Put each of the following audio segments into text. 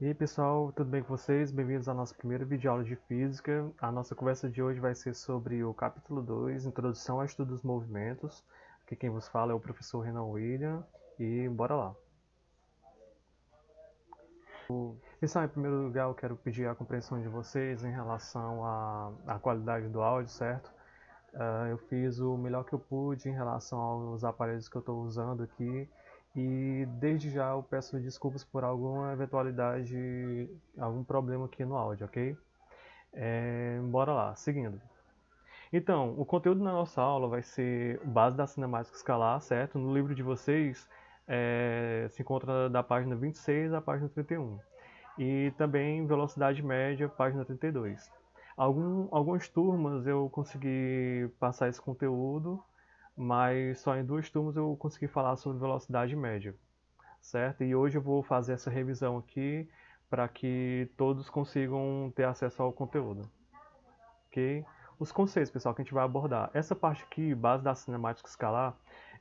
E aí pessoal, tudo bem com vocês? Bem-vindos à nossa primeira videoaula de Física. A nossa conversa de hoje vai ser sobre o capítulo 2, Introdução ao Estudo dos Movimentos. Aqui quem vos fala é o professor Renan William e bora lá. Pessoal, em primeiro lugar eu quero pedir a compreensão de vocês em relação à qualidade do áudio, certo? Eu fiz o melhor que eu pude em relação aos aparelhos que eu estou usando aqui e desde já eu peço desculpas por alguma eventualidade, algum problema aqui no áudio, ok? Bora lá, seguindo. Então, o conteúdo na nossa aula vai ser base da cinemática escalar, certo? No livro de vocês se encontra da página 26 à página 31. E também velocidade média, página 32. Algumas turmas eu consegui passar esse conteúdo, mas só em duas turmas eu consegui falar sobre velocidade média, certo? E hoje eu vou fazer essa revisão aqui para que todos consigam ter acesso ao conteúdo, ok? Os conceitos, pessoal, que a gente vai abordar. Essa parte aqui, base da cinemática escalar,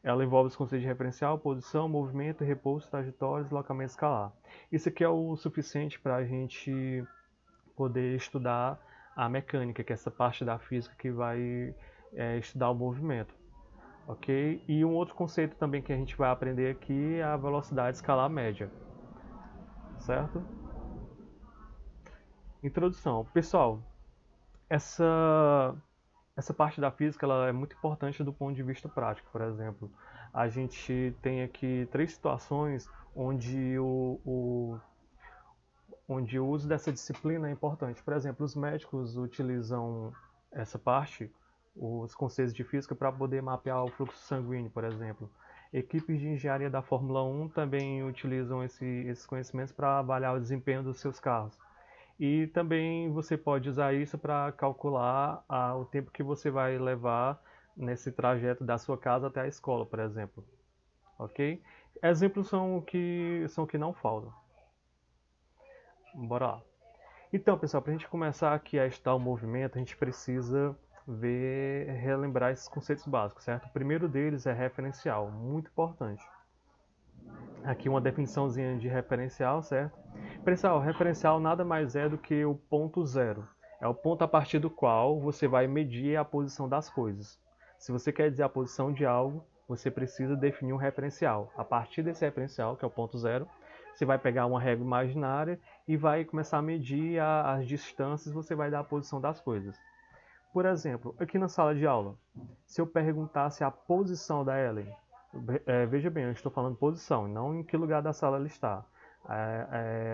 ela envolve os conceitos de referencial, posição, movimento, repouso, trajetória e deslocamento escalar. Isso aqui é o suficiente para a gente poder estudar a mecânica, que é essa parte da física que vai estudar o movimento, ok? E um outro conceito também que a gente vai aprender aqui é a velocidade escalar média, certo? Introdução. Pessoal, essa essa parte da física ela é muito importante do ponto de vista prático, por exemplo. A gente tem aqui três situações onde o uso dessa disciplina é importante. Por exemplo, os médicos utilizam essa parte, os conceitos de física, para poder mapear o fluxo sanguíneo, por exemplo. Equipes de engenharia da Fórmula 1 também utilizam esses conhecimentos para avaliar o desempenho dos seus carros. E também você pode usar isso para calcular o tempo que você vai levar nesse trajeto da sua casa até a escola, por exemplo. Ok? Exemplos são que não faltam. Bora lá. Então, pessoal, para a gente começar aqui a estudar o movimento, a gente precisa relembrar esses conceitos básicos, certo? O primeiro deles é referencial, muito importante. Aqui uma definiçãozinha de referencial, certo? Pessoal, referencial nada mais é do que o ponto zero. É o ponto a partir do qual você vai medir a posição das coisas. Se você quer dizer a posição de algo, você precisa definir um referencial. A partir desse referencial, que é o ponto zero, você vai pegar uma régua imaginária e vai começar a medir as distâncias, você vai dar a posição das coisas. Por exemplo, aqui na sala de aula, se eu perguntasse a posição da Ellen, veja bem, eu estou falando posição, não em que lugar da sala ela está.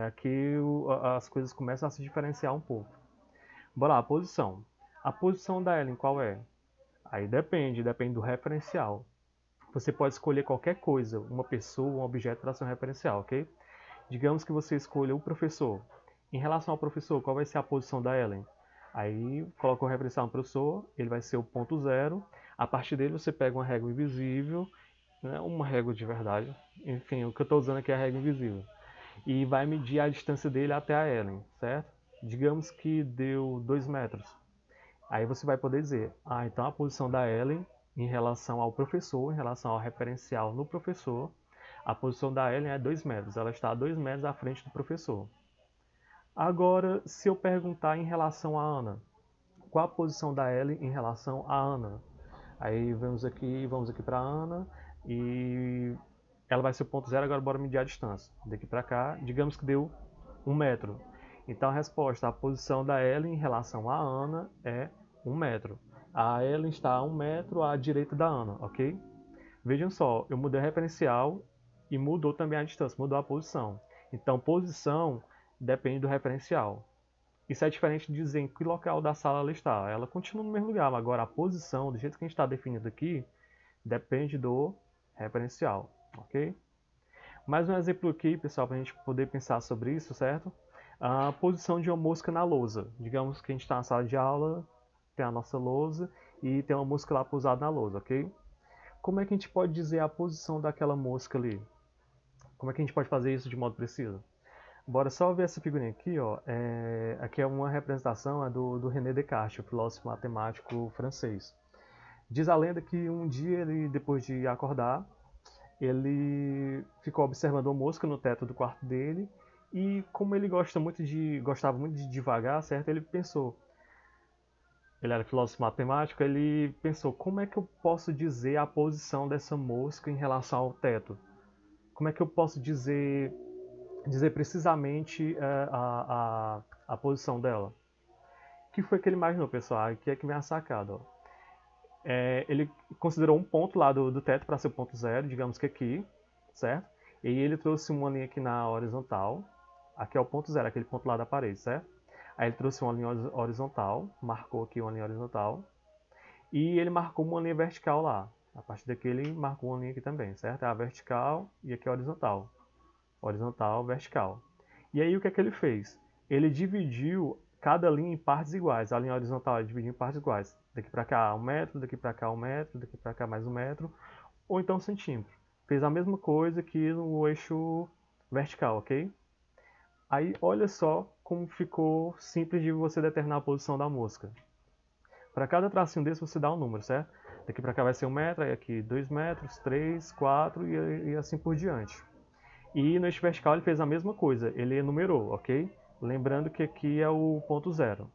Aqui as coisas começam a se diferenciar um pouco. Bora lá, a posição. A posição da Ellen qual é? Aí depende do referencial. Você pode escolher qualquer coisa, uma pessoa, um objeto para ser um referencial, ok? Digamos que você escolha o professor. Em relação ao professor, qual vai ser a posição da Ellen? Aí coloca o referencial no professor, ele vai ser o ponto zero. A partir dele você pega uma régua invisível, né, uma régua de verdade, enfim, o que eu estou usando aqui é a régua invisível. E vai medir a distância dele até a Ellen, certo? Digamos que deu 2 metros. Aí você vai poder dizer, então a posição da Ellen em relação ao professor, em relação ao referencial no professor, a posição da Ellen é 2 metros, ela está a 2 metros à frente do professor. Agora, se eu perguntar em relação a Ana, qual a posição da Ellen em relação a Ana? Aí vamos aqui para Ana e ela vai ser o ponto zero, agora bora medir a distância. Daqui para cá, digamos que deu 1 metro. Então a resposta, a posição da Ellen em relação a Ana é 1 metro. A Ellen está a 1 metro à direita da Ana, ok? Vejam só, eu mudei o referencial e mudou também a distância, mudou a posição. Então posição depende do referencial. Isso é diferente de dizer em que local da sala ela está. Ela continua no mesmo lugar, mas agora a posição, do jeito que a gente está definido aqui, depende do referencial, ok? Mais um exemplo aqui, pessoal, para a gente poder pensar sobre isso, certo? A posição de uma mosca na lousa. Digamos que a gente está na sala de aula, tem a nossa lousa e tem uma mosca lá pousada na lousa, ok? Como é que a gente pode dizer a posição daquela mosca ali? Como é que a gente pode fazer isso de modo preciso? Bora só ver essa figurinha aqui, ó. Aqui é uma representação do René Descartes, o filósofo matemático francês. Diz a lenda que um dia ele, depois de acordar, ele ficou observando uma mosca no teto do quarto dele E como ele gostava muito de devagar, certo? Ele era filósofo matemático, ele pensou, como é que eu posso dizer a posição dessa mosca em relação ao teto? Como é que eu posso dizer precisamente a posição dela? O que foi que ele imaginou, pessoal? Aqui é que vem a sacada. Ó. Ele considerou um ponto lá do teto para ser o ponto zero, digamos que aqui, certo? E aí ele trouxe uma linha aqui na horizontal. Aqui é o ponto zero, aquele ponto lá da parede, certo? Aí ele trouxe uma linha horizontal, marcou aqui uma linha horizontal. E ele marcou uma linha vertical lá. A partir daqui ele marcou uma linha aqui também, certo? É a vertical e aqui a horizontal. Horizontal, vertical. E aí o que é que ele fez? Ele dividiu cada linha em partes iguais. A linha horizontal ele dividiu em partes iguais. Daqui para cá 1 metro, daqui para cá 1 metro, daqui para cá mais 1 metro, ou então centímetro. Fez a mesma coisa que no eixo vertical, ok? Aí olha só como ficou simples de você determinar a posição da mosca. Para cada tracinho desse você dá um número, certo? Daqui para cá vai ser 1 metro, aí aqui 2 metros, 3, 4 e assim por diante. E no eixo vertical ele fez a mesma coisa, ele enumerou, ok? Lembrando que aqui é o ponto zero.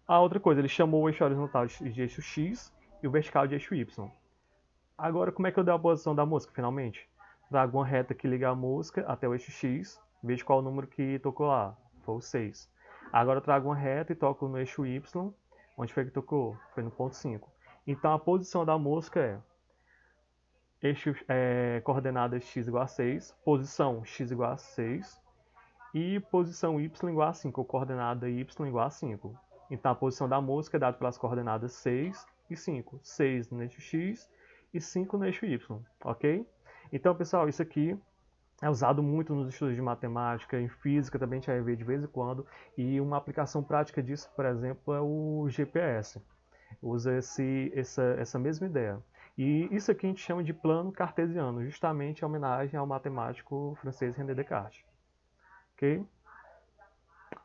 A outra coisa, ele chamou o eixo horizontal de eixo X e o vertical de eixo Y. Agora, como é que eu dei a posição da mosca, finalmente? Trago uma reta que liga a mosca até o eixo X, vejo qual o número que tocou lá, foi o 6. Agora eu trago uma reta e toco no eixo Y, onde foi que tocou? Foi no ponto 5. Então a posição da mosca eixo coordenadas x igual a 6, posição x igual a 6 e posição y igual a 5, ou coordenada y igual a 5. Então a posição da mosca é dada pelas coordenadas 6 e 5. 6 no eixo x e 5 no eixo y, ok? Então, pessoal, isso aqui é usado muito nos estudos de matemática, em física também a gente vai ver de vez em quando, e uma aplicação prática disso, por exemplo, é o GPS. Usa essa mesma ideia. E isso aqui a gente chama de plano cartesiano, justamente em homenagem ao matemático francês René Descartes. Ok?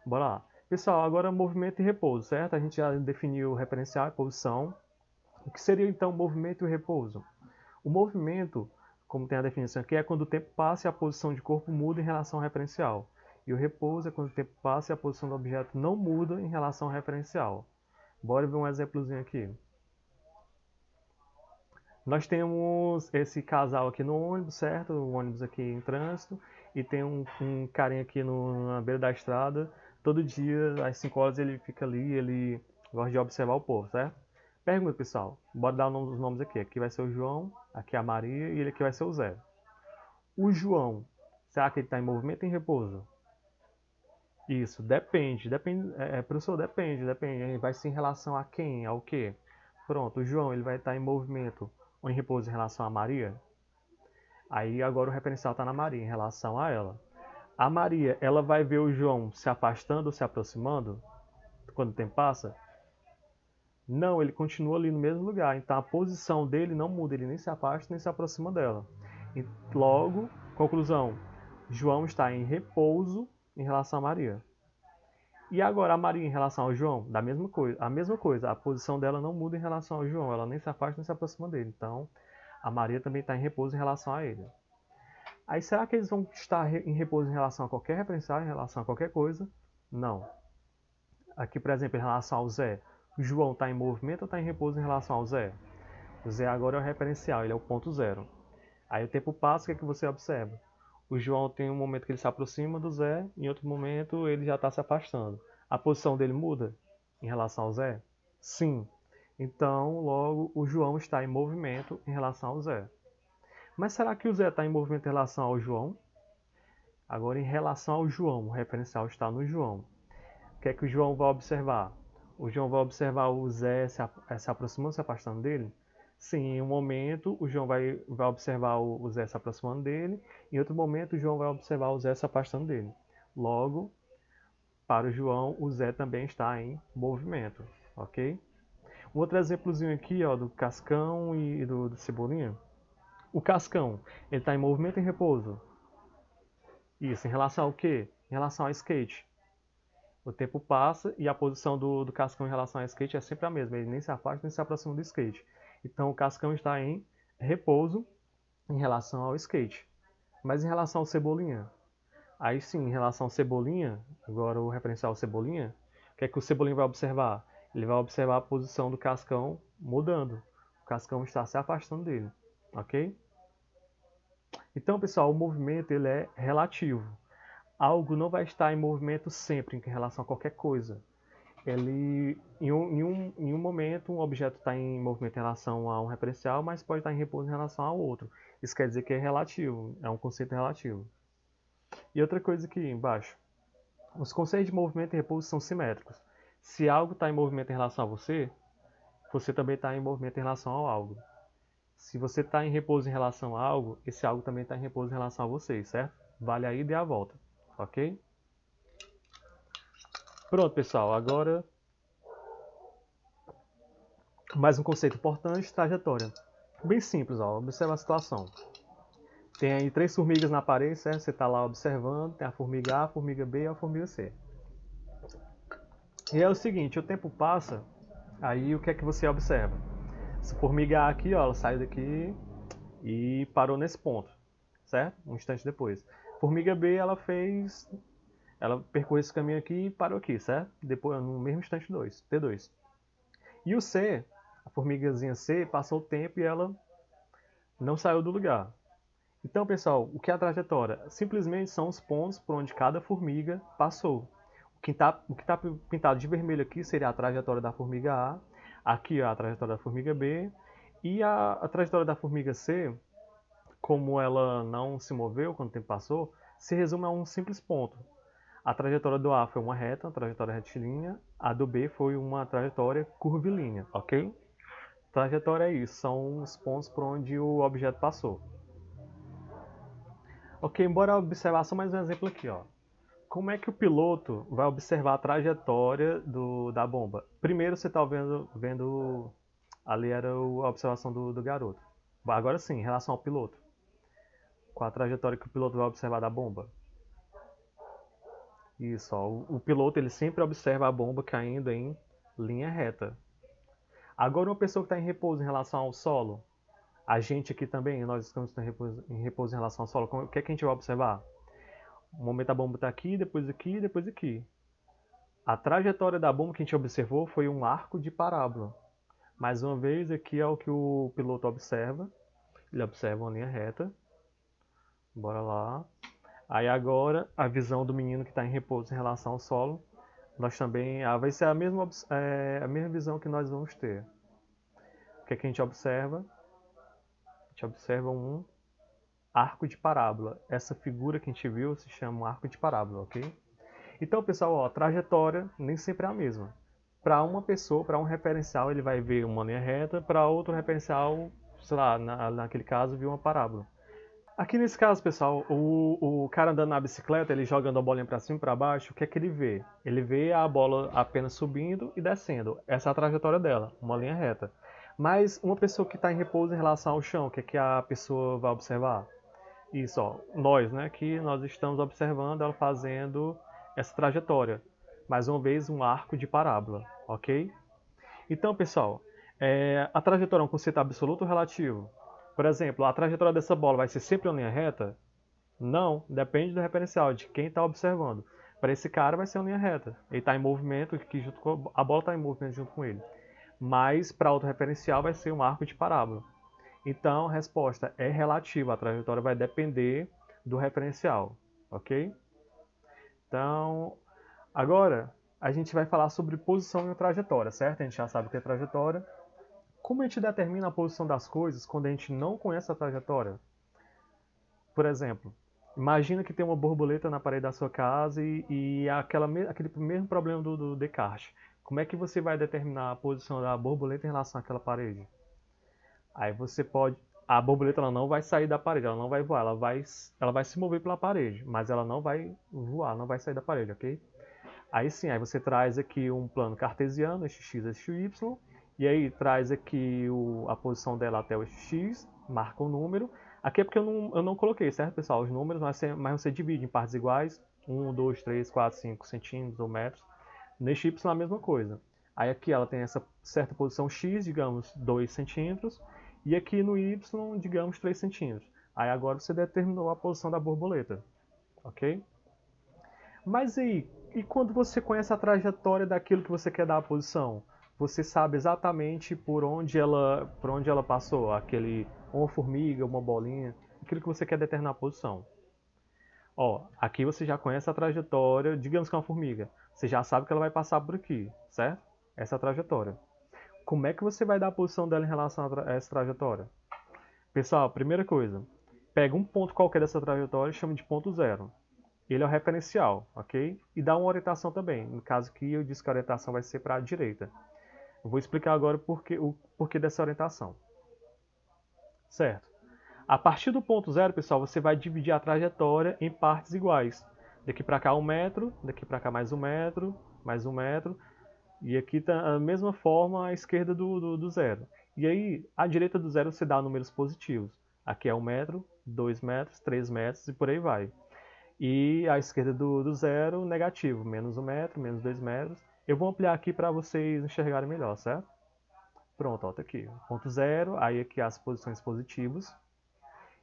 Bora lá. Pessoal, agora movimento e repouso, certo? A gente já definiu referencial e posição. O que seria então movimento e repouso? O movimento, como tem a definição aqui, é quando o tempo passa e a posição de corpo muda em relação ao referencial. E o repouso é quando o tempo passa e a posição do objeto não muda em relação ao referencial. Bora ver um exemplozinho aqui. Nós temos esse casal aqui no ônibus, certo? O ônibus aqui em trânsito. E tem um carinha aqui na beira da estrada. Todo dia, às 5 horas, ele fica ali, ele gosta de observar o povo, certo? Pergunta, pessoal. Bora dar os nomes aqui. Aqui vai ser o João, aqui é a Maria e ele aqui vai ser o Zé. O João, será que ele está em movimento ou em repouso? Isso, depende. Professor, depende. Vai ser em relação a quem? Ao quê? Pronto, o João ele vai estar em movimento ou em repouso em relação a Maria? Aí agora o referencial está na Maria, em relação a ela. A Maria, ela vai ver o João se afastando ou se aproximando quando o tempo passa? Não, ele continua ali no mesmo lugar. Então a posição dele não muda, ele nem se afasta nem se aproxima dela. E logo, conclusão, João está em repouso em relação a Maria. E agora a Maria em relação ao João, da mesma coisa, a mesma coisa, a posição dela não muda em relação ao João, ela nem se afasta nem se aproxima dele. Então, a Maria também está em repouso em relação a ele. Aí será que eles vão estar em repouso em relação a qualquer referencial, em relação a qualquer coisa? Não. Aqui, por exemplo, em relação ao Zé, o João está em movimento ou está em repouso em relação ao Zé? O Zé agora é o referencial, ele é o ponto zero. Aí o tempo passa, o que é que você observa? O João tem um momento que ele se aproxima do Zé, em outro momento ele já está se afastando. A posição dele muda em relação ao Zé? Sim. Então, logo, o João está em movimento em relação ao Zé. Mas será que o Zé está em movimento em relação ao João? Agora, em relação ao João, o referencial está no João. O que é que o João vai observar? O João vai observar o Zé se aproximando, se afastando dele? Sim, em um momento o João vai observar o Zé se aproximando dele, em outro momento o João vai observar o Zé se afastando dele. Logo, para o João, o Zé também está em movimento, ok? Um outro exemplozinho aqui, ó, do Cascão e do Cebolinha. O Cascão, ele está em movimento e em repouso. Isso, em relação ao quê? Em relação ao skate. O tempo passa e a posição do Cascão em relação ao skate é sempre a mesma. Ele nem se afasta nem se aproxima do skate. Então o Cascão está em repouso em relação ao skate. Mas em relação ao Cebolinha, Aí sim, em relação ao Cebolinha, agora o referencial Cebolinha, o que é que o Cebolinha vai observar? Ele vai observar a posição do Cascão mudando. O Cascão está se afastando dele, ok? Então, pessoal, o movimento ele é relativo. Algo não vai estar em movimento sempre em relação a qualquer coisa. Ele, em um momento, um objeto está em movimento em relação a um referencial, mas pode estar em repouso em relação ao outro. Isso quer dizer que é relativo, é um conceito relativo. E outra coisa aqui embaixo. Os conceitos de movimento e repouso são simétricos. Se algo está em movimento em relação a você, você também está em movimento em relação ao algo. Se você está em repouso em relação a algo, esse algo também está em repouso em relação a você, certo? Vale a ida e a volta, ok? Pronto, pessoal. Agora, mais um conceito importante, trajetória. Bem simples, ó. Observa a situação. Tem aí 3 formigas na parede, certo? Você está lá observando, tem a formiga A, a formiga B e a formiga C. E é o seguinte, o tempo passa, aí o que é que você observa? Essa formiga A aqui, ó, ela saiu daqui e parou nesse ponto, certo? Um instante depois. Formiga B, ela percorreu esse caminho aqui e parou aqui, certo? Depois, no mesmo instante T2. E o C, a formigazinha C, passou o tempo e ela não saiu do lugar. Então, pessoal, o que é a trajetória? Simplesmente são os pontos por onde cada formiga passou. O que está pintado de vermelho aqui seria a trajetória da formiga A, aqui a trajetória da formiga B, e a trajetória da formiga C, como ela não se moveu quando o tempo passou, se resume a um simples ponto. A trajetória do A foi uma reta, uma trajetória retilínea, a do B foi uma trajetória curvilínea, ok? Trajetória é isso, são os pontos por onde o objeto passou. Ok, bora observar só mais um exemplo aqui, ó. Como é que o piloto vai observar a trajetória da bomba? Primeiro você está vendo ali era a observação do garoto. Agora sim, em relação ao piloto. Qual a trajetória que o piloto vai observar da bomba? Isso, ó, o piloto ele sempre observa a bomba caindo em linha reta. Agora uma pessoa que está em repouso em relação ao solo, a gente aqui também, nós estamos em repouso em relação ao solo, o que é que a gente vai observar? O momento a bomba está aqui, depois aqui, depois aqui. A trajetória da bomba que a gente observou foi um arco de parábola. Mais uma vez, aqui é o que o piloto observa. Ele observa uma linha reta. Bora lá. Aí agora, a visão do menino que está em repouso em relação ao solo. Nós também, vai ser a mesma visão que nós vamos ter. O que é que a gente observa? A gente observa um arco de parábola. Essa figura que a gente viu se chama um arco de parábola, ok? Então, pessoal, ó, a trajetória nem sempre é a mesma. Para uma pessoa, para um referencial, ele vai ver uma linha reta, para outro referencial, sei lá, naquele caso, viu uma parábola. Aqui nesse caso, pessoal, o cara andando na bicicleta, ele jogando a bolinha para cima e para baixo, o que é que ele vê? Ele vê a bola apenas subindo e descendo. Essa é a trajetória dela, uma linha reta. Mas uma pessoa que está em repouso em relação ao chão, o que é que a pessoa vai observar? Isso, ó, nós, né, que nós estamos observando ela fazendo essa trajetória. Mais uma vez, um arco de parábola, ok? Então, pessoal, a trajetória é um conceito absoluto ou relativo? Por exemplo, a trajetória dessa bola vai ser sempre uma linha reta? Não, depende do referencial, de quem está observando. Para esse cara vai ser uma linha reta. Ele está em movimento, a bola está em movimento junto com ele. Mas para outro referencial vai ser um arco de parábola. Então, a resposta é relativa. A trajetória vai depender do referencial, ok? Então, agora a gente vai falar sobre posição e trajetória, certo? A gente já sabe o que é trajetória. Como a gente determina a posição das coisas quando a gente não conhece a trajetória? Por exemplo, imagina que tem uma borboleta na parede da sua casa e aquele mesmo problema do Descartes. Como é que você vai determinar a posição da borboleta em relação àquela parede? Aí você pode... A borboleta ela não vai sair da parede, ela não vai voar, ela vai se mover pela parede, mas ela não vai voar, não vai sair da parede, ok? Aí sim, aí você traz aqui um plano cartesiano, x, y, e aí traz aqui a posição dela até o x, marca o número. Aqui é porque eu não coloquei, certo, pessoal? Os números, mas você divide em partes iguais, 1, 2, 3, 4, 5 centímetros ou metros. Neste y a mesma coisa. Aí aqui ela tem essa certa posição x, digamos 2 centímetros, e aqui no y, digamos 3 centímetros. Aí agora você determinou a posição da borboleta, ok? Mas aí, e quando você conhece a trajetória daquilo que você quer dar a posição? Você sabe exatamente por onde ela passou, uma formiga, uma bolinha, aquilo que você quer determinar a posição. Ó, aqui você já conhece a trajetória, digamos que é uma formiga. Você já sabe que ela vai passar por aqui, certo? Essa é a trajetória. Como é que você vai dar a posição dela em relação a essa trajetória? Pessoal, primeira coisa, pega um ponto qualquer dessa trajetória e chama de ponto zero. Ele é o referencial, ok? E dá uma orientação também. No caso aqui, eu disse que a orientação vai ser para a direita. Eu vou explicar agora o porquê dessa orientação. Certo? A partir do ponto zero, pessoal, você vai dividir a trajetória em partes iguais. Daqui para cá 1 metro, daqui para cá mais 1 metro, mais 1 metro. E aqui tá a mesma forma à esquerda do zero. E aí, à direita do zero você dá números positivos. Aqui é 1 metro, 2 metros, 3 metros e por aí vai. E à esquerda do zero, negativo, menos 1 metro, menos 2 metros. Eu vou ampliar aqui para vocês enxergarem melhor, certo? Pronto, ó, tá aqui. Ponto zero, aí aqui as posições positivas.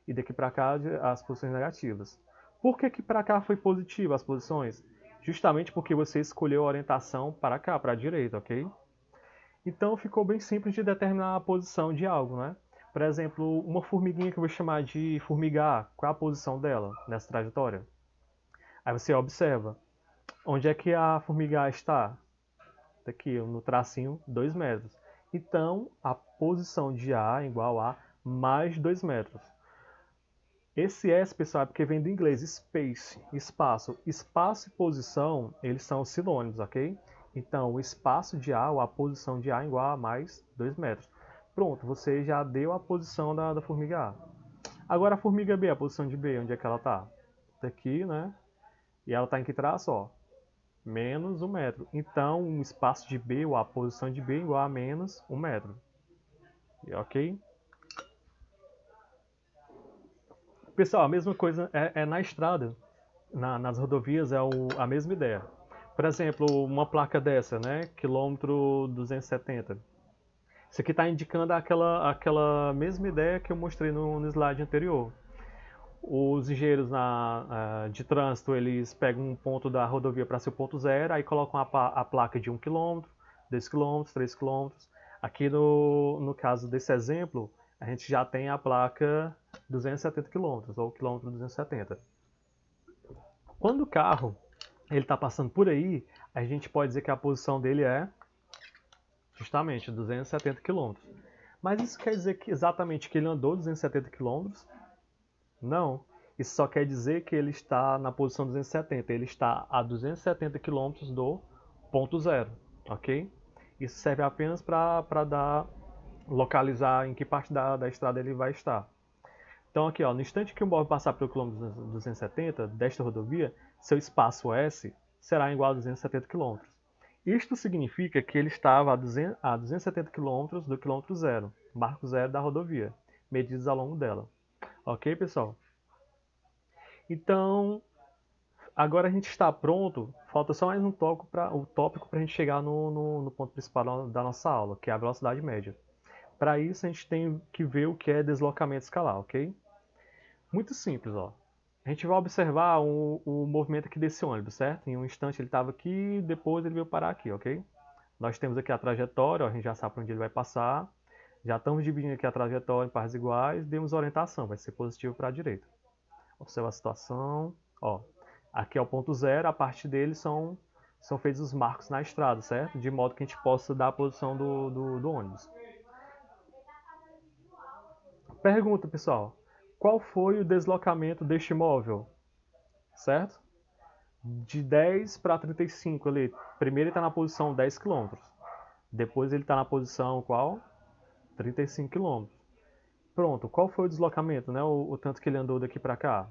E daqui para cá as posições negativas. Por que que para cá foi positivo as posições? Justamente porque você escolheu a orientação para cá, para a direita, ok? Então ficou bem simples de determinar a posição de algo, né? Por exemplo, uma formiguinha que eu vou chamar de formiga A, qual é a posição dela nessa trajetória? Aí você observa, onde é que a formiga A está? Está aqui, no tracinho, 2 metros. Então, a posição de A é igual a mais 2 metros. Esse S, pessoal, é porque vem do inglês space, espaço. Espaço e posição, eles são sinônimos, ok? Então, o espaço de A, ou a posição de A, é igual a mais 2 metros. Pronto, você já deu a posição da formiga A. Agora a formiga B, a posição de B, onde é que ela está? Está aqui, né? E ela está em que traço? Ó, menos 1 metro. Então, o espaço de B, ou a posição de B, é igual a menos 1 metro. Ok? Pessoal, a mesma coisa é na estrada. Nas rodovias é a mesma ideia. Por exemplo, uma placa dessa, né? Quilômetro 270. Isso aqui está indicando aquela mesma ideia que eu mostrei no slide anterior. Os engenheiros de trânsito, eles pegam um ponto da rodovia para ser o ponto zero, aí colocam a placa de 1 km, 2 km, 3 km. Aqui no caso desse exemplo, a gente já tem a placa 270 km, ou quilômetro 270. Quando o carro ele está passando por aí, a gente pode dizer que a posição dele é justamente 270 km. Mas isso quer dizer que exatamente que ele andou 270 km? Não. Isso só quer dizer que ele está na posição 270. Ele está a 270 km do ponto zero, ok? Isso serve apenas para localizar em que parte da estrada ele vai estar. Então aqui, ó, no instante que o móvel passar pelo quilômetro 270 desta rodovia, seu espaço S será igual a 270 km. Isto significa que ele estava a 270 km do quilômetro zero, marco zero da rodovia, medidos ao longo dela. Ok, pessoal? Então, agora a gente está pronto, falta só mais um tópico para a gente chegar no ponto principal da nossa aula, que é a velocidade média. Para isso, a gente tem que ver o que é deslocamento escalar, ok? Muito simples, ó. A gente vai observar o movimento aqui desse ônibus, certo? Em um instante ele estava aqui, depois ele veio parar aqui, ok? Nós temos aqui a trajetória, ó, a gente já sabe para onde ele vai passar. Já estamos dividindo aqui a trajetória em partes iguais, demos orientação, vai ser positivo para a direita. Observa a situação, ó. Aqui é o ponto zero, a partir dele são feitos os marcos na estrada, certo? De modo que a gente possa dar a posição do ônibus. Pergunta, pessoal. Qual foi o deslocamento deste móvel? Certo? De 10 para 35 ali. Primeiro ele está na posição 10 km. Depois ele está na posição qual? 35 km. Pronto, qual foi o deslocamento, né? O tanto que ele andou daqui para cá?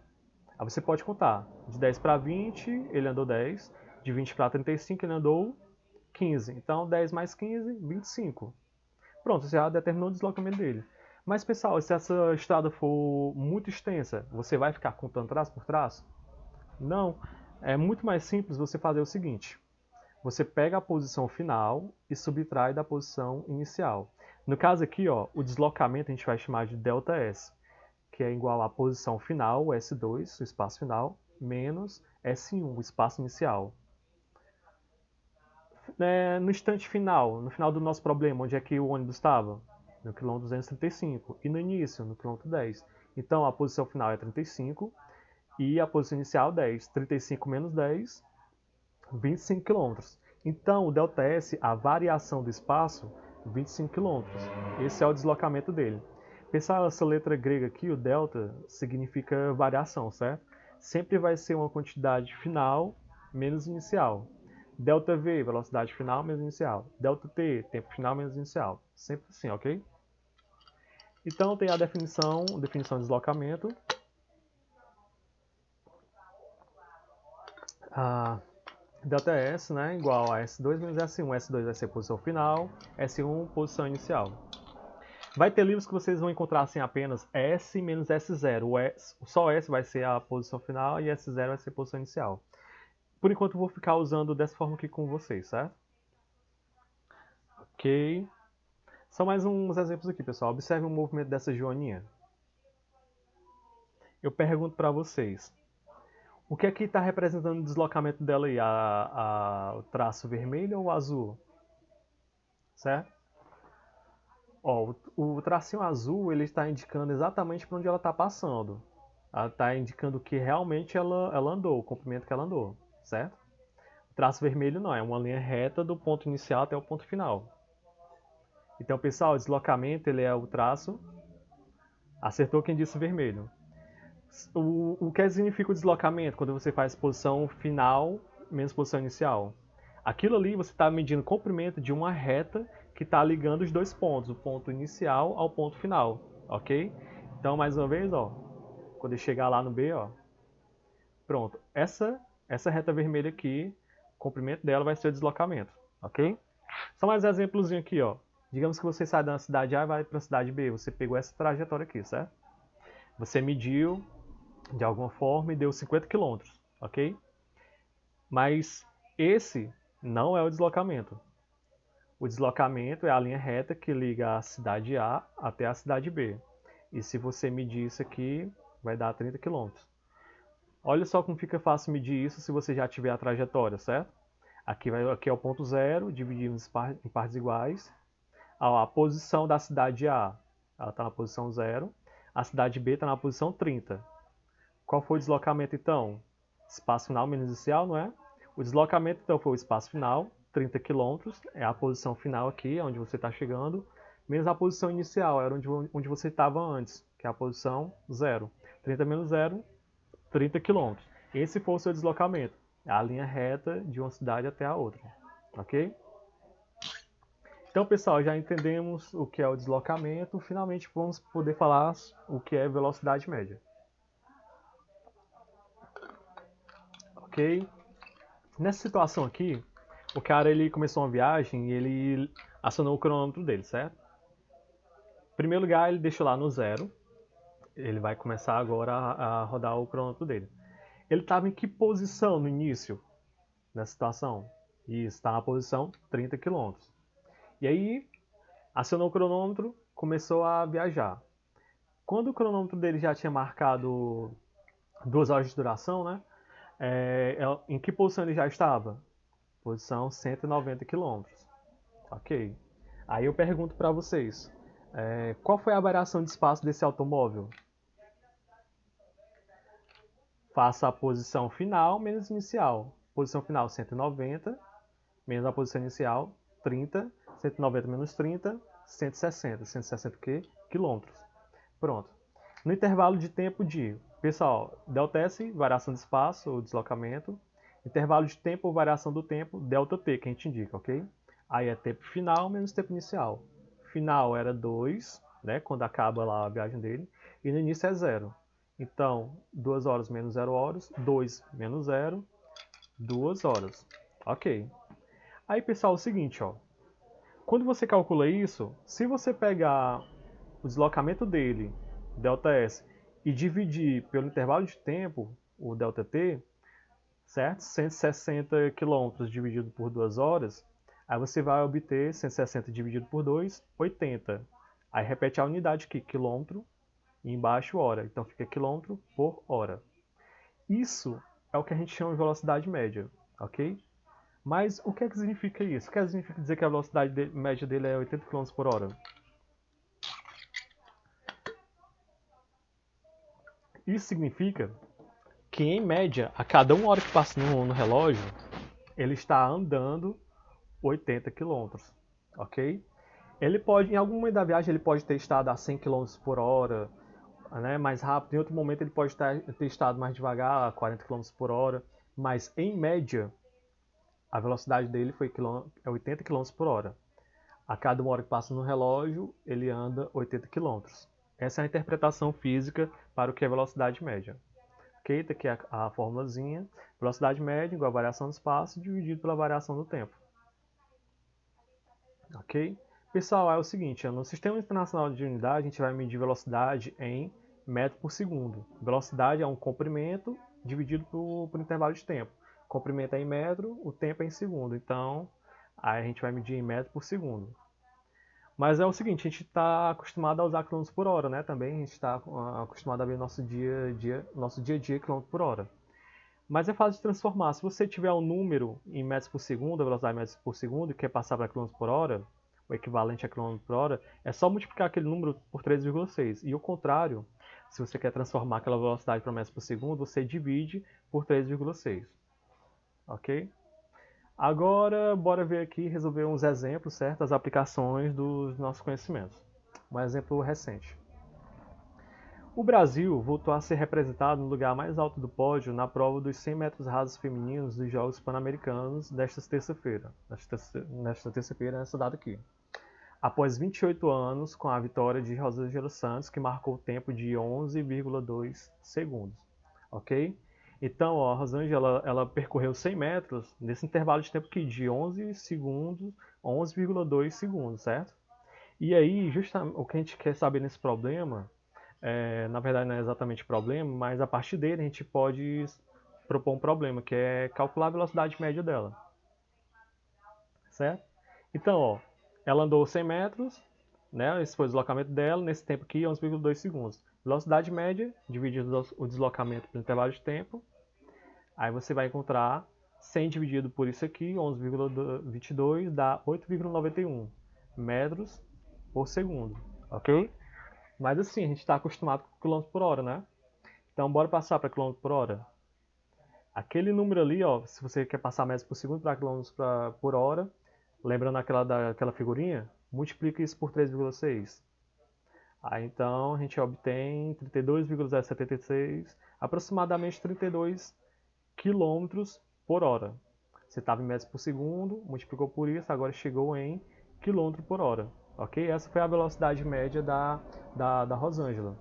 Aí você pode contar. De 10 para 20, ele andou 10. De 20 para 35, ele andou 15. Então, 10 mais 15, 25. Pronto, você já determinou o deslocamento dele. Mas, pessoal, se essa estrada for muito extensa, você vai ficar contando traço por traço? Não. É muito mais simples você fazer o seguinte. Você pega a posição final e subtrai da posição inicial. No caso aqui, ó, o deslocamento a gente vai chamar de ΔS, que é igual à posição final, o S2, o espaço final, menos S1, o espaço inicial. No instante final, no final do nosso problema, onde é que o ônibus estava? No quilômetro 235. E no início, no quilômetro 10. Então a posição final é 35 e a posição inicial 10. 35 menos 10, 25 km. Então o ΔS, a variação do espaço, 25 km. Esse é o deslocamento dele. Pensar essa letra grega aqui, o delta, significa variação, certo? Sempre vai ser uma quantidade final menos inicial. ΔV, velocidade final menos inicial. ΔT, tempo final menos inicial. Sempre assim, ok? Então tem a definição de deslocamento. ΔS, né, igual a S2 menos S1. S2 vai ser posição final, S1 posição inicial. Vai ter livros que vocês vão encontrar assim apenas S menos S0. Só S vai ser a posição final e S0 vai ser a posição inicial. Por enquanto eu vou ficar usando dessa forma aqui com vocês, certo? Ok. São mais uns exemplos aqui, pessoal. Observe o movimento dessa joaninha. Eu pergunto para vocês. O que aqui está representando o deslocamento dela aí? O traço vermelho ou o azul? Certo? Ó, o tracinho azul ele está indicando exatamente para onde ela está passando. Ela está indicando que realmente ela andou, o comprimento que ela andou, certo? O traço vermelho não, é uma linha reta do ponto inicial até o ponto final. Então, pessoal, o deslocamento ele é o traço. Acertou quem disse vermelho. O que significa o deslocamento quando você faz posição final menos posição inicial? Aquilo ali você está medindo o comprimento de uma reta que está ligando os dois pontos, o ponto inicial ao ponto final, ok? Então, mais uma vez, ó, quando eu chegar lá no B, ó, pronto. Essa reta vermelha aqui, o comprimento dela vai ser o deslocamento, ok? Só mais um exemplozinho aqui, ó. Digamos que você sai da cidade A e vai para a cidade B. Você pegou essa trajetória aqui, certo? Você mediu de alguma forma e deu 50 km, ok? Mas esse não é o deslocamento. O deslocamento é a linha reta que liga a cidade A até a cidade B. E se você medir isso aqui, vai dar 30 km. Olha só como fica fácil medir isso se você já tiver a trajetória, certo? Aqui é o ponto zero, dividimos em partes iguais. A posição da cidade A, ela está na posição 0. A cidade B está na posição 30. Qual foi o deslocamento então? Espaço final menos inicial, não é? O deslocamento então foi o espaço final, 30 km, é a posição final aqui, onde você está chegando, menos a posição inicial, era onde você estava antes, que é a posição 0. 30 menos 0, 30 km. Esse foi o seu deslocamento, a linha reta de uma cidade até a outra, ok? Então, pessoal, já entendemos o que é o deslocamento, finalmente vamos poder falar o que é velocidade média. Ok? Nessa situação aqui, o cara ele começou uma viagem e ele acionou o cronômetro dele, certo? Em primeiro lugar, ele deixou lá no 0. Ele vai começar agora a rodar o cronômetro dele. Ele estava em que posição no início nessa situação? Isso, está na posição 30 km. E aí, acionou o cronômetro, começou a viajar. Quando o cronômetro dele já tinha marcado 2 horas de duração, né? Em que posição ele já estava? Posição 190 km. Ok. Aí eu pergunto para vocês, qual foi a variação de espaço desse automóvel? Faça a posição final menos inicial. Posição final 190, menos a posição inicial 30, 190 menos 30, 160. 160 o quê? Quilômetros. Pronto. No intervalo de tempo de, pessoal, ΔS, variação de espaço, ou deslocamento. Intervalo de tempo ou variação do tempo, ΔT, que a gente indica, ok? Aí é tempo final menos tempo inicial. Final era 2, né, quando acaba lá a viagem dele, e no início é 0. Então, 2 horas menos 0 horas, 2 menos 0, 2 horas. Ok. Aí, pessoal, é o seguinte, ó. Quando você calcula isso, se você pegar o deslocamento dele, ΔS, e dividir pelo intervalo de tempo, o ΔT, certo? 160 km dividido por 2 horas, aí você vai obter 160 dividido por 2, 80. Aí repete a unidade aqui, quilômetro, e embaixo hora. Então fica quilômetro por hora. Isso é o que a gente chama de velocidade média, ok? Mas o que é que significa isso? O que significa dizer que a velocidade média dele é 80 km por hora? Isso significa que, em média, a cada 1 hora que passa no relógio, ele está andando 80 km, ok? Ele pode, em algum momento da viagem, ele pode ter estado a 100 km por hora, né, mais rápido. Em outro momento, ele pode ter estado mais devagar, a 40 km por hora. Mas, em média, a velocidade dele foi 80 km por hora. A cada 1 hora que passa no relógio, ele anda 80 km. Essa é a interpretação física para o que é velocidade média. Ok? Tá aqui a formulazinha. Velocidade média igual a variação do espaço dividido pela variação do tempo. Ok? Pessoal, é o seguinte, no Sistema Internacional de Unidade, a gente vai medir velocidade em metro por segundo. Velocidade é um comprimento dividido por intervalo de tempo. Comprimento é em metro, o tempo é em segundo. Então, aí a gente vai medir em metro por segundo. Mas é o seguinte, a gente está acostumado a usar quilômetros por hora, né? Também a gente está acostumado a ver nosso dia a dia quilômetro por hora. Mas é fácil de transformar. Se você tiver um número em metros por segundo, a velocidade em metros por segundo, e quer passar para quilômetros por hora, o equivalente a quilômetros por hora, é só multiplicar aquele número por 3,6. E o contrário, se você quer transformar aquela velocidade para metros por segundo, você divide por 3,6. Ok? Agora, bora ver aqui, resolver uns exemplos, certo? As aplicações dos nossos conhecimentos. Um exemplo recente. O Brasil voltou a ser representado no lugar mais alto do pódio na prova dos 100 metros rasos femininos dos Jogos Pan-Americanos desta terça-feira. Nesta terça-feira, nessa data aqui. Após 28 anos, com a vitória de Rosângela Santos, que marcou o tempo de 11,2 segundos. Ok? Então, ó, a Rosângela ela percorreu 100 metros nesse intervalo de tempo aqui de 11 segundos, 11,2 segundos, certo? E aí, justamente o que a gente quer saber nesse problema, na verdade não é exatamente problema, mas a partir dele a gente pode propor um problema, que é calcular a velocidade média dela, certo? Então, ó, ela andou 100 metros, né? Esse foi o deslocamento dela, nesse tempo aqui, 11,2 segundos. Velocidade média, dividido o deslocamento pelo intervalo de tempo. Aí você vai encontrar 100 dividido por isso aqui, 11,22, dá 8,91 metros por segundo, ok? Mas assim, a gente está acostumado com quilômetros por hora, né? Então, bora passar para quilômetros por hora. Aquele número ali, ó, se você quer passar metros por segundo para quilômetros por hora, lembrando daquela figurinha, multiplica isso por 3,6. Aí então a gente obtém 32,076, aproximadamente 32 quilômetros por hora. Você estava em metros por segundo, multiplicou por isso, agora chegou em quilômetro por hora. Ok? Essa foi a velocidade média da Rosângela.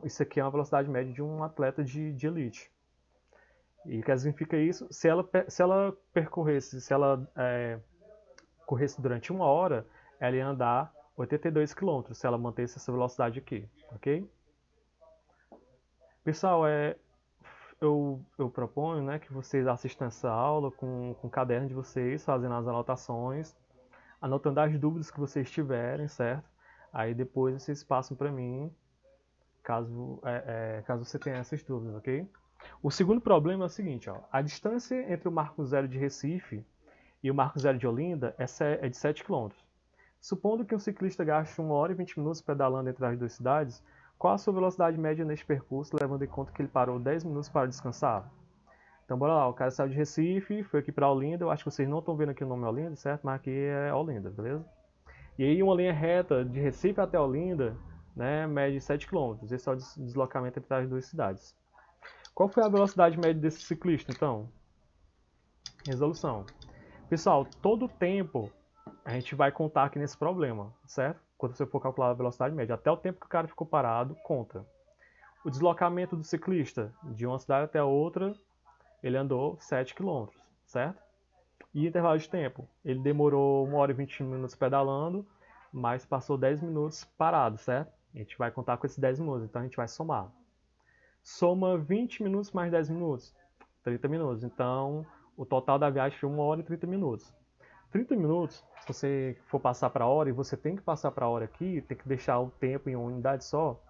Isso aqui é uma velocidade média de um atleta de elite. E o que significa isso? Se ela percorresse, se ela corresse durante 1 hora, ela ia andar 82 km se ela mantesse essa velocidade aqui, ok? Pessoal, eu proponho, né, que vocês assistam essa aula com o caderno de vocês, fazendo as anotações, anotando as dúvidas que vocês tiverem, certo? Aí depois vocês passam para mim, caso você tenha essas dúvidas, ok? O segundo problema é o seguinte, ó, a distância entre o Marco Zero de Recife e o Marco Zero de Olinda é de 7 km. Supondo que um ciclista gaste 1 hora e 20 minutos pedalando entre as duas cidades, qual a sua velocidade média neste percurso, levando em conta que ele parou 10 minutos para descansar? Então bora lá, o cara saiu de Recife, foi aqui para Olinda, eu acho que vocês não estão vendo aqui o nome Olinda, certo? Mas aqui é Olinda, beleza? E aí uma linha reta de Recife até Olinda, né, mede 7 km. Esse é o deslocamento entre as duas cidades. Qual foi a velocidade média desse ciclista, então? Resolução. Pessoal, todo o tempo a gente vai contar aqui nesse problema, certo? Quando você for calcular a velocidade média, até o tempo que o cara ficou parado, conta. O deslocamento do ciclista de uma cidade até a outra, ele andou 7 km, certo? E intervalo de tempo, ele demorou 1 hora e 20 minutos pedalando, mas passou 10 minutos parado, certo? A gente vai contar com esses 10 minutos, então a gente vai somar. Soma 20 minutos mais 10 minutos, 30 minutos. Então, o total da viagem foi 1 hora e 30 minutos. 30 minutos, se você for passar para a hora, e você tem que passar para a hora aqui, tem que deixar o tempo em uma unidade só,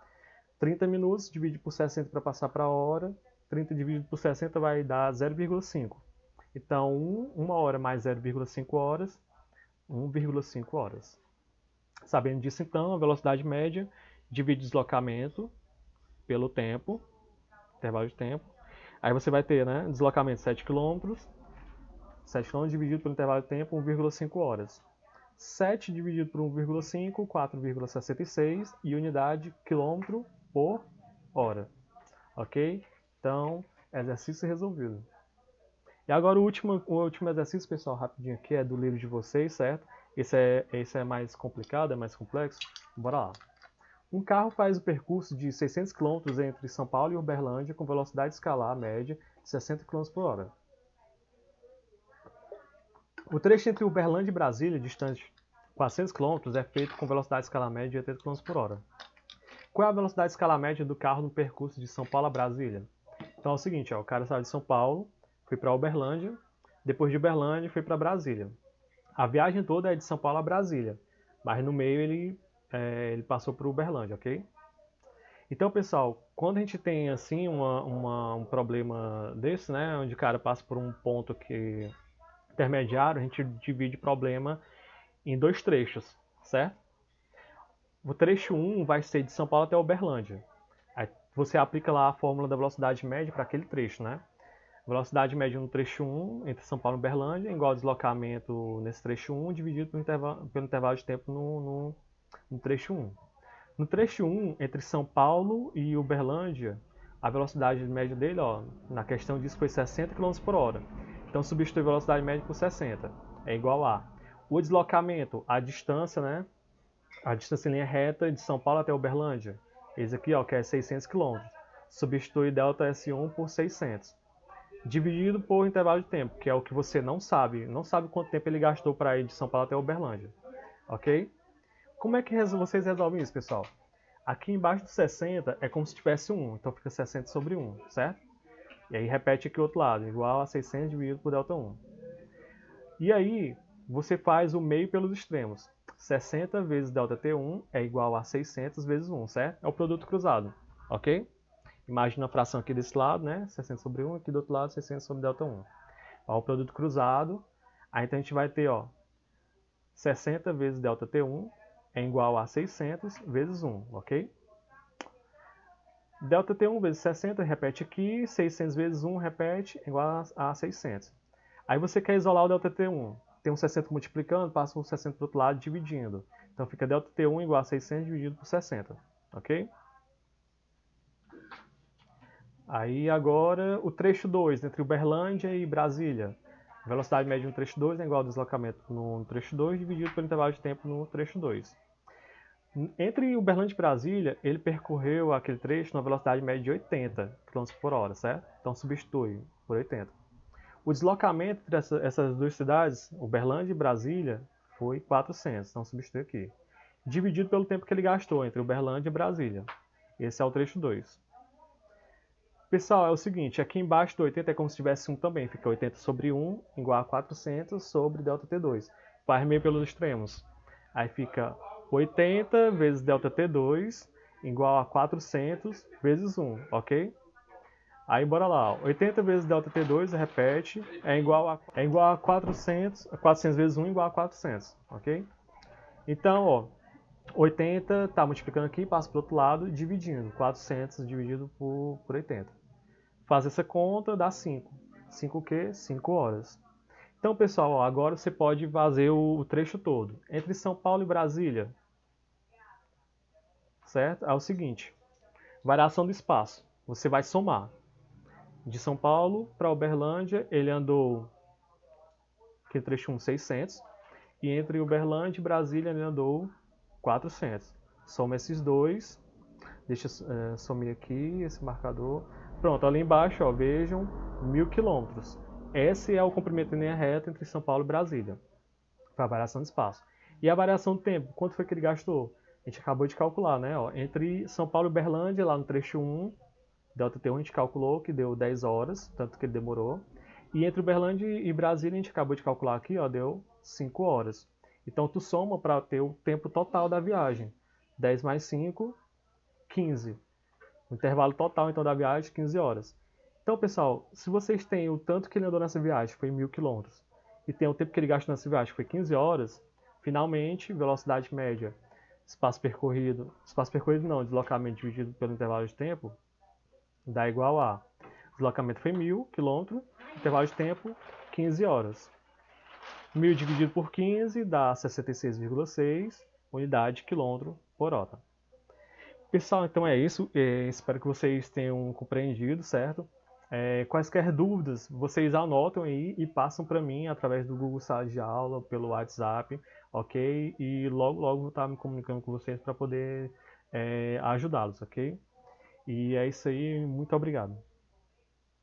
30 minutos divide por 60 para passar para a hora, 30 dividido por 60 vai dar 0,5. Então, 1 hora mais 0,5 horas, 1,5 horas. Sabendo disso, então, a velocidade média divide deslocamento pelo tempo, intervalo de tempo. Aí você vai ter, né, deslocamento 7 km, 7 km dividido pelo intervalo de tempo, 1,5 horas. 7 dividido por 1,5, 4,66 e unidade quilômetro por hora. Ok? Então, exercício resolvido. E agora o último exercício, pessoal, rapidinho aqui, é do livro de vocês, certo? Esse é mais complicado, é mais complexo. Bora lá. Um carro faz o percurso de 600 km entre São Paulo e Uberlândia com velocidade escalar média de 60 km por hora. O trecho entre Uberlândia e Brasília, distante 400 km, é feito com velocidade escalar média de 80 km por hora. Qual é a velocidade escalar média do carro no percurso de São Paulo a Brasília? Então é o seguinte, ó, o cara saiu de São Paulo, foi para Uberlândia, depois de Uberlândia foi para Brasília. A viagem toda é de São Paulo a Brasília, mas no meio ele passou por Uberlândia, ok? Então, pessoal, quando a gente tem assim um problema desse, né, onde o cara passa por um ponto intermediário, a gente divide o problema em 2 trechos, certo? O trecho 1 vai ser de São Paulo até Uberlândia. Aí você aplica lá a fórmula da velocidade média para aquele trecho, né? Velocidade média no trecho 1 entre São Paulo e Uberlândia é igual ao deslocamento nesse trecho 1 dividido pelo intervalo de tempo no trecho 1. No trecho 1, entre São Paulo e Uberlândia, a velocidade média dele, ó, na questão disso, foi 60 km por hora. Então substitui a velocidade média por 60. É igual a o deslocamento, a distância, né? A distância em linha reta de São Paulo até Uberlândia. Esse aqui, ó, que é 600 km. Substitui delta S1 por 600. Dividido por intervalo de tempo, que é o que você não sabe. Não sabe quanto tempo ele gastou para ir de São Paulo até Uberlândia. Ok? Como é que vocês resolvem isso, pessoal? Aqui embaixo do 60 é como se tivesse 1. Então fica 60 sobre 1, certo? E aí repete aqui o outro lado. Igual a 600 dividido por delta 1. E aí você faz o meio pelos extremos. 60 vezes delta T1 é igual a 600 vezes 1, certo? É o produto cruzado, ok? Imagina a fração aqui desse lado, né? 60 sobre 1, aqui do outro lado 600 sobre delta 1. Ó, o produto cruzado, aí então a gente vai ter, ó, 60 vezes delta T1 é igual a 600 vezes 1, ok? Delta T1 vezes 60, repete aqui, 600 vezes 1, repete, é igual a 600. Aí você quer isolar o delta T1. Tem um 60 multiplicando, passa o 60 para o outro lado dividindo. Então fica delta T1 igual a 600 dividido por 60, ok? Aí agora o trecho 2, entre Uberlândia e Brasília. A velocidade média no trecho 2 é igual ao deslocamento no trecho 2 dividido pelo intervalo de tempo no trecho 2. Entre Uberlândia e Brasília, ele percorreu aquele trecho na velocidade média de 80 km por hora, certo? Então substitui por 80. O deslocamento entre essas duas cidades, Uberlândia e Brasília, foi 400, então substitui aqui. Dividido pelo tempo que ele gastou entre Uberlândia e Brasília. Esse é o trecho 2. Pessoal, é o seguinte, aqui embaixo do 80 é como se tivesse 1 também. Fica 80 sobre 1 igual a 400 sobre delta T2. Faz meio pelos extremos. Aí fica 80 vezes delta T2 igual a 400 vezes 1, ok? Aí bora lá, 80 vezes delta T2, repete, é igual a 400 vezes 1 igual a 400, ok? Então, ó, 80 tá multiplicando aqui, passa para o outro lado, dividindo, 400 dividido por 80. Faz essa conta, dá 5. 5 o quê? 5 horas. Então, pessoal, ó, agora você pode fazer o trecho todo. Entre São Paulo e Brasília, certo? É o seguinte, variação do espaço, você vai somar. De São Paulo para Uberlândia, ele andou, que trecho 1, 600. E entre Uberlândia e Brasília, ele andou 400. Soma esses dois. Deixa eu somar aqui esse marcador. Pronto, ali embaixo, ó, vejam, 1.000 quilômetros. Esse é o comprimento em linha reta entre São Paulo e Brasília. Para a variação de espaço. E a variação do tempo, quanto foi que ele gastou? A gente acabou de calcular, né? Ó, entre São Paulo e Uberlândia, lá no trecho 1, delta T1 a gente calculou que deu 10 horas, tanto que ele demorou. E entre Uberlândia e Brasília a gente acabou de calcular aqui, ó, deu 5 horas. Então tu soma para ter o tempo total da viagem. 10 mais 5, 15. O intervalo total então da viagem, 15 horas. Então, pessoal, se vocês têm o tanto que ele andou nessa viagem, foi 1.000 km, e tem o tempo que ele gastou nessa viagem, que foi 15 horas, finalmente, velocidade média, espaço percorrido não, deslocamento dividido pelo intervalo de tempo, dá igual a, deslocamento foi 1.000 km, intervalo de tempo, 15 horas. 1.000 dividido por 15 dá 66,6 unidade quilômetro por hora. Pessoal, então é isso. Espero que vocês tenham compreendido, certo? Quaisquer dúvidas, vocês anotam aí e passam para mim através do Google Sala de Aula, pelo WhatsApp, ok? E logo, logo vou estar me comunicando com vocês para poder ajudá-los, ok? E é isso aí, muito obrigado.